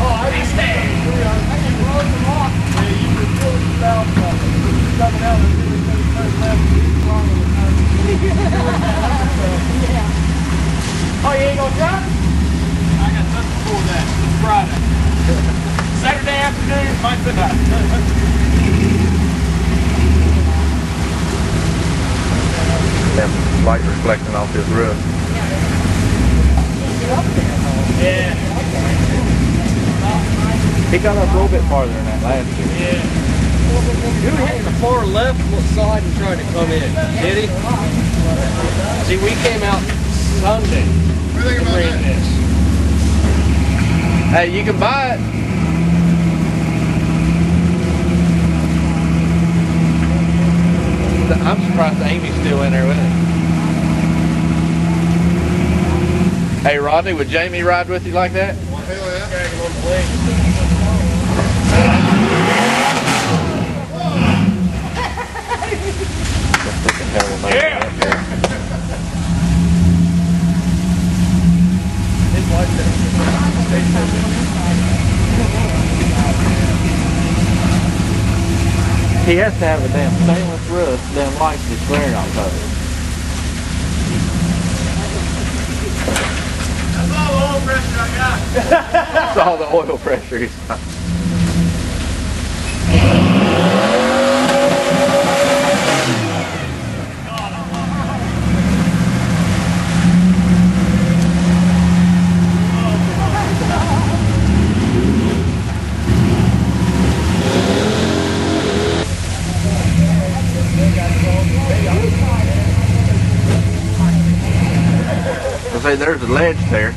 Oh, I just rolled the rock. Yeah, you can pull it out. Coming out, it's really good. Turn left, it's wrong with yeah. Oh, you ain't gonna drive? I got nothing before that. It's Friday. Saturday afternoon, might be nice. That light reflecting off his roof. Yeah. He got up a little bit farther than that last year. Yeah. Who hit the far left side and tried to come in? Did he? See, we came out Sunday. What do you think about that? This. Hey, you can buy it. I'm surprised Amy's still in there with it. Hey, Rodney, would Jamie ride with you like that? Hell yeah. Yeah. He has to have a damn stainless roof, damn lights to swearing on those. That's all the oil pressure I got. That's all the oil pressure he's got. Say there's a ledge there.